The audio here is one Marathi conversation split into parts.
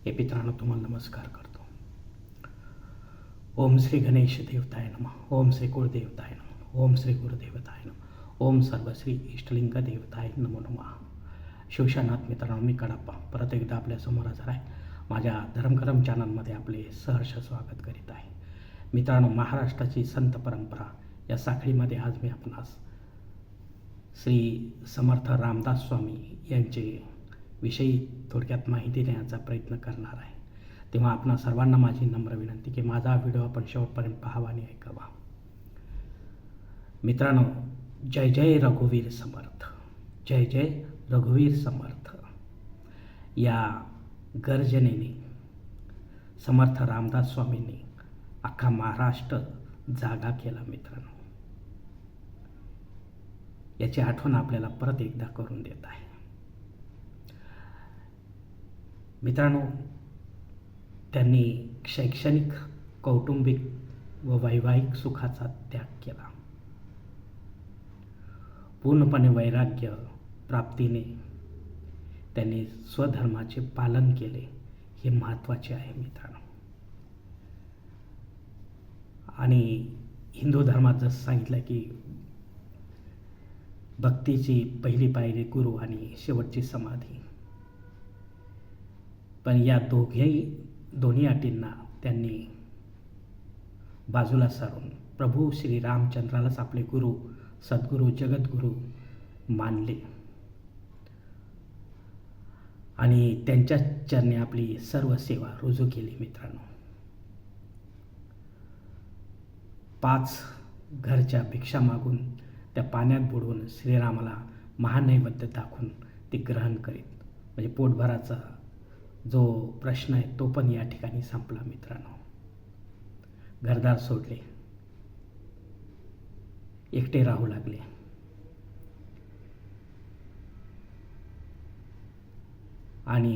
हे मित्रांनो तुम्हाला नमस्कार करतो. ओम श्री गणेश देवताय नमः. ओम श्री कुळदेवताय नमः. ओम श्री गुरुदेवताय नमः. ओम सर्वश्री इष्टलिंग देवताय नमो नमः. शिवशानाथ मित्रांनो, मी कडाप्पा परत एकदा आपल्यासमोर हजर आहे. माझ्या धर्मकरम चॅनलमध्ये आपले सहर्ष स्वागत करीत आहे. मित्रांनो, महाराष्ट्राची संत परंपरा या साखळीमध्ये आज मी आपणास श्री समर्थ रामदास स्वामी यांचे विषयी थोडक्यात माहिती देण्याचा प्रयत्न करणार आहे. तेव्हा आपणा सर्वांना माझी नम्र विनंती की माझा व्हिडिओ आपण शेवटपर्यंत पाहावा आणि ऐकावा. मित्रांनो, जय जय रघुवीर समर्थ, जय जय रघुवीर समर्थ या गर्जनेने समर्थ रामदास स्वामींनी अख्खा महाराष्ट्र जागा केला. मित्रांनो, याची आठवण आपल्याला परत एकदा करून देत आहे. मित्रांनो, त्यांनी शैक्षणिक, कौटुंबिक व वैवाहिक सुखाचा त्याग केला. पूर्णपणे वैराग्य प्राप्तीने त्यांनी स्वधर्माचे पालन केले. हे महत्त्वाचे आहे मित्रांनो. आणि हिंदू धर्मात जसं सांगितलं की भक्तीची पहिली पायरी गुरु आणि शेवटची समाधी. पण या दोन्ही अटींना त्यांनी बाजूला सारून प्रभू श्री रामचंद्रालाच आपले गुरु, सद्गुरू, जगद्गुरू मानले आणि त्यांच्या चरणी आपली सर्व सेवा रुजू केली. मित्रांनो, 5 घरच्या भिक्षा मागून त्या पाण्यात बुडवून श्रीरामाला महानैवेद्य दाखवून ते ग्रहण करीत. म्हणजे पोटभराचा जो प्रश्न आहे तो पण या ठिकाणी संपला. मित्रांनो, घरदार सोडले, एकटे राहू लागले. आणि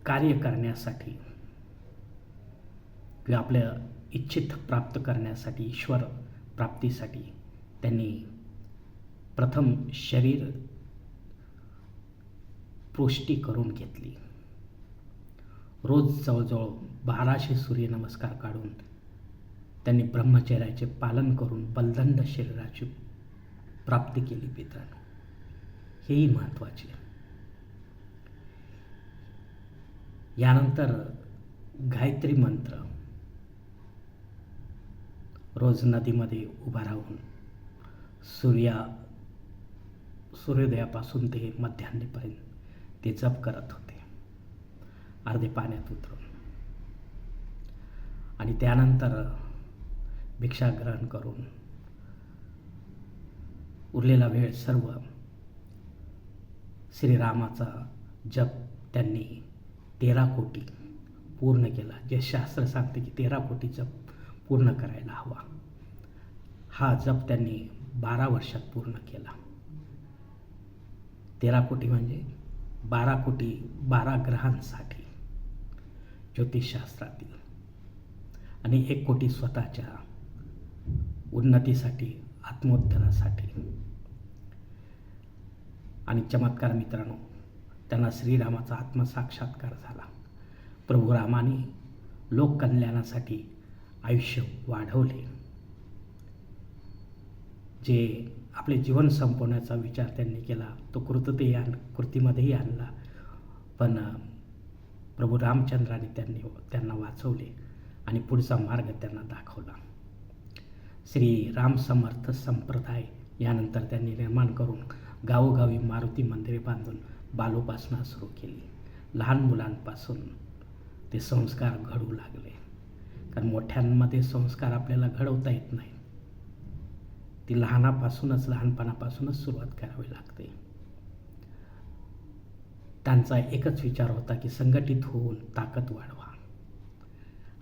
कार्य करण्यासाठी किंवा आपल्या इच्छित प्राप्त करण्यासाठी, ईश्वर प्राप्तीसाठी त्यांनी प्रथम शरीर पुष्टी करून घेतली. रोज जवळजवळ 1200 सूर्यनमस्कार काढून त्यांनी ब्रह्मचर्याचे पालन करून बलदंड शरीराची प्राप्ती केली. मित्रांनो, हेही महत्त्वाचे. यानंतर गायत्री मंत्र रोज नदीमध्ये उभा राहून सूर्योदयापासून ते मध्यान्हपर्यंत ते जप करत होते, अर्धे पाण्यात उतरून. आणि त्यानंतर भिक्षा ग्रहण करून उरलेला वेळ सर्व श्रीरामाचा जप त्यांनी 13 कोटी पूर्ण केला. जे शास्त्र सांगते की 13 कोटी जप पूर्ण करायला हवा. हा जप त्यांनी 12 वर्षात पूर्ण केला. 13 कोटी म्हणजे 12 कोटी 12 ग्रहांसाठी ज्योतिषशास्त्रातील, आणि 1 कोटी स्वतःच्या उन्नतीसाठी, आत्मोद्धरासाठी. आणि चमत्कार मित्रांनो, त्यांना श्रीरामाचा आत्मसाक्षात्कार झाला. प्रभू रामाने लोककल्याणासाठी आयुष्य वाढवले. जे आपले जीवन संपवण्याचा विचार त्यांनी केला तो कृतीमध्येही आणला. पण प्रभू रामचंद्राने त्यांना वाचवले आणि पुढचा मार्ग त्यांना दाखवला. श्री राम समर्थ संप्रदाय यानंतर त्यांनी निर्माण करून गावोगावी मारुती मंदिरे बांधून बालोपासना सुरू केली. लहान मुलांपासून ते संस्कार घडू लागले. कारण मोठ्यांमध्ये संस्कार आपल्याला घडवता येत नाही, ती लहानपणापासूनच सुरुवात करावी लागते. त्यांचा एकच विचार होता की संघटित होऊन ताकद वाढवा,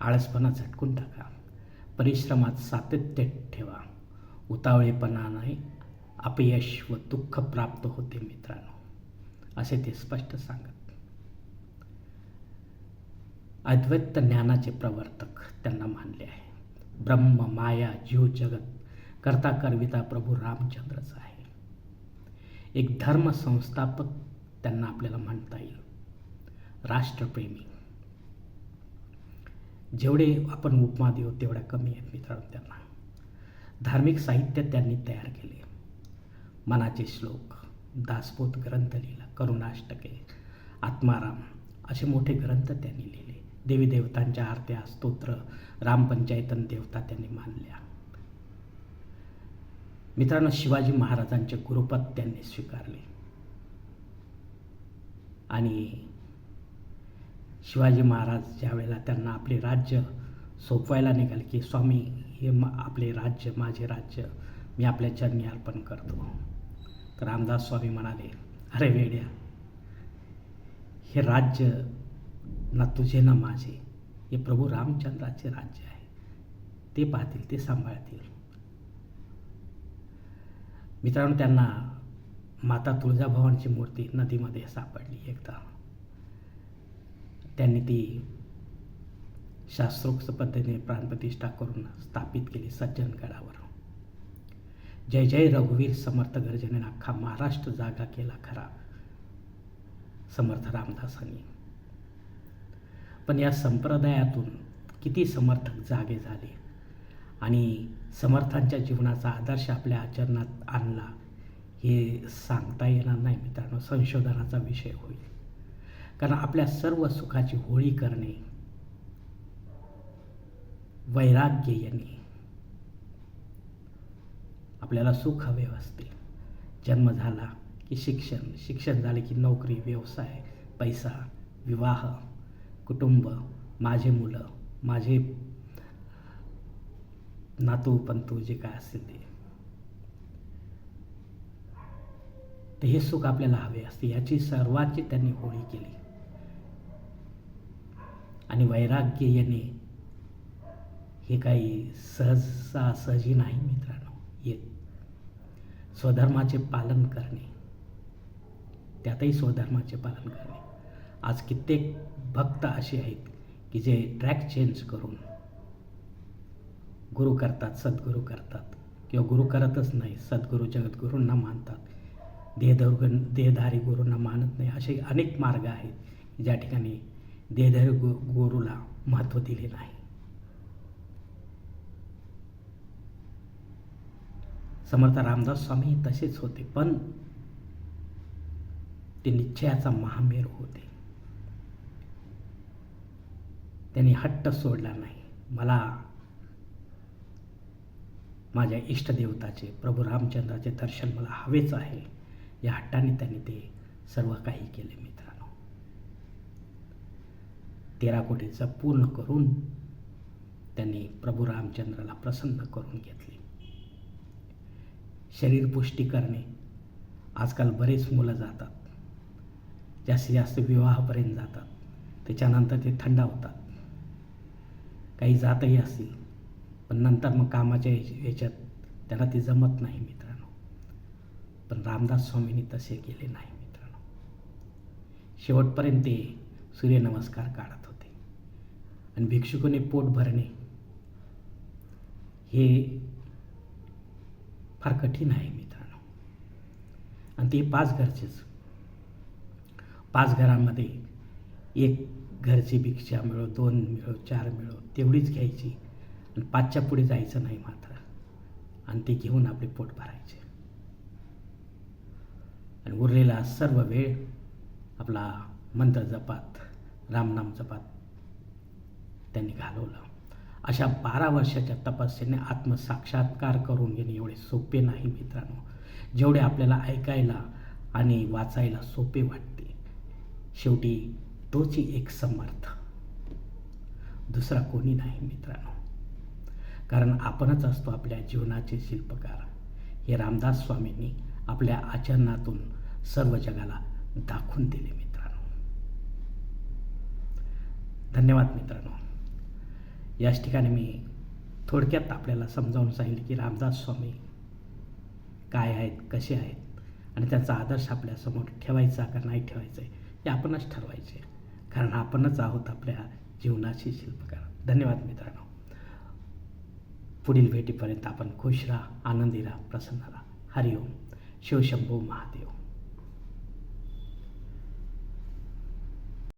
आळसपणा झटकून टाका, परिश्रमात सातत्य ठेवा, उतावळेपणाने अपयश व दुःख प्राप्त होते. मित्रांनो, असे ते स्पष्ट सांगत. अद्वैत ज्ञानाचे प्रवर्तक त्यांना मानले आहे. ब्रह्म, माया, जीव, जगत करता करविता प्रभू रामचंद्रच आहे. एक धर्म संस्थापक त्यांना आपल्याला म्हणता येईल. राष्ट्रप्रेमी. जेवढे आपण उपमा देऊ तेवढ्या कमी आहेत मित्रांनो. त्यांना धार्मिक साहित्य त्यांनी तयार केले. मनाचे श्लोक, दासबोध ग्रंथ लिहिला, करुणाष्टके, आत्माराम असे मोठे ग्रंथ त्यांनी लिहिले. देवी देवतांच्या आरत्या, स्तोत्र, रामपंचायतन देवता त्यांनी मानल्या. मित्रांनो, शिवाजी महाराजांचे गुरुपद त्यांनी स्वीकारले आणि शिवाजी महाराज ज्यावेळेला त्यांना आपले राज्य सोपवायला निघाले की स्वामी हे आपले राज्य, माझे राज्य मी आपल्या चरणी अर्पण करतो, तर रामदास स्वामी म्हणाले, अरे वेड्या, हे राज्य ना तुझे ना माझे, हे प्रभू रामचंद्राचे राज्य आहे, ते पाहतील, ते सांभाळतील. मित्रांनो, त्यांना माता तुळजाभवानीची मूर्ती नदीमध्ये सापडली एकदा. त्यांनी ती शास्त्रोक्त पद्धतीने प्राणप्रतिष्ठा करून स्थापित केली सज्जनगडावर. जय जय रघुवीर समर्थ गर्जनेने अख्खा महाराष्ट्र जागा केला खरा समर्थ रामदासांनी. पण या संप्रदायातून किती समर्थक जागे झाले आणि समर्थांच्या जीवनाचा आदर्श आपल्या आचरणात आणला हे सांगता येणार नाही मित्रांनो. संशोधनाचा विषय होईल. कारण आपल्या सर्व सुखाची होळी करणे वैराग्य येणे. आपल्याला सुख हवे असते. जन्म झाला की शिक्षण झाले की नोकरी, व्यवसाय, पैसा, विवाह, कुटुंब, माझे मुलं, माझे नातू पंतू जे काय असेल ते हे सुख आपल्याला हवे असते. याची सर्वांची त्यांनी होळी केली आणि वैराग्य येणे हे काही सहजी नाही मित्रांनो येत. स्वधर्माचे पालन करणे, त्यातही स्वधर्माचे पालन करणे. आज कित्येक भक्त असे आहेत की जे ट्रॅक चेंज करून गुरु करतात, सद्गुरू करतात, किंवा गुरु करतच नाही, सद्गुरू जगद्गुरूंना मानतात, देहधारी गुरूंना मानत नाही. असे अनेक मार्ग आहेत ज्या ठिकाणी देहधारी गुरूला महत्त्व दिले नाही. समर्थ रामदास स्वामी तसेच होते, पण ते निश्चयाचा महामेरू होते. त्यांनी हट्ट सोडला नाही. मला माझ्या इष्टदेवताचे, प्रभू रामचंद्राचे दर्शन मला हवेच आहे, या हट्टाने त्यांनी ते सर्व काही केले मित्रांनो. 13 कोटी जप पूर्ण करून त्यांनी प्रभू रामचंद्राला प्रसन्न करून घेतले. शरीरपुष्टी करणे, आजकाल बरेच मुलं जातात, जास्तीत जास्त विवाहापर्यंत जातात, त्याच्यानंतर ते थंड होतात. काही जातही असतील, पण नंतर मग कामाच्या ह्याच्यात त्यांना ते जमत नाही मित्रांनो. पण रामदास स्वामींनी तसे केले नाही मित्रांनो. शेवटपर्यंत ते सूर्यनमस्कार काढत होते. आणि भिक्षुकाने पोट भरणे हे फार कठीण आहे मित्रांनो. आणि ते 5 घरचेच, 5 घरांमध्ये एक घरची भिक्षा मिळो, 2 मिळो, 4 मिळो, तेवढीच घ्यायची आणि 5च्या पुढे जायचं नाही मात्र. आणि ते घेऊन आपले पोट भरायचे आणि उरलेला सर्व वेळ आपला मंत्र जपात, रामनाम जपात त्यांनी घालवलं. अशा 12 वर्षाच्या तपस्येने आत्मसाक्षात्कार करून घेणे एवढे सोपे नाही मित्रांनो, जेवढे आपल्याला ऐकायला आणि वाचायला सोपे वाटते. शेवटी तोची एक समर्थ, दुसरा कोणी नाही मित्रांनो. कारण आपणच असतो आपल्या जीवनाचे शिल्पकार. हे रामदास स्वामींनी आपल्या आचरणातून सर्व जगाला दाखवून दिले मित्रांनो. धन्यवाद मित्रांनो. याच ठिकाणी मी थोडक्यात आपल्याला समजावून सांगितले की रामदास स्वामी काय आहेत, कसे आहेत आणि त्यांचा आदर्श आपल्यासमोर ठेवायचा का नाही ठेवायचा हे आपणच ठरवायचे. कारण आपणच आहोत आपल्या जीवनाचे शिल्पकार. धन्यवाद मित्रांनो. पुढील भेटीपर्यंत आपण खुश राहा, आनंदी राहा, प्रसन्न राहा. हरिओम. शिवशंभो महादेव.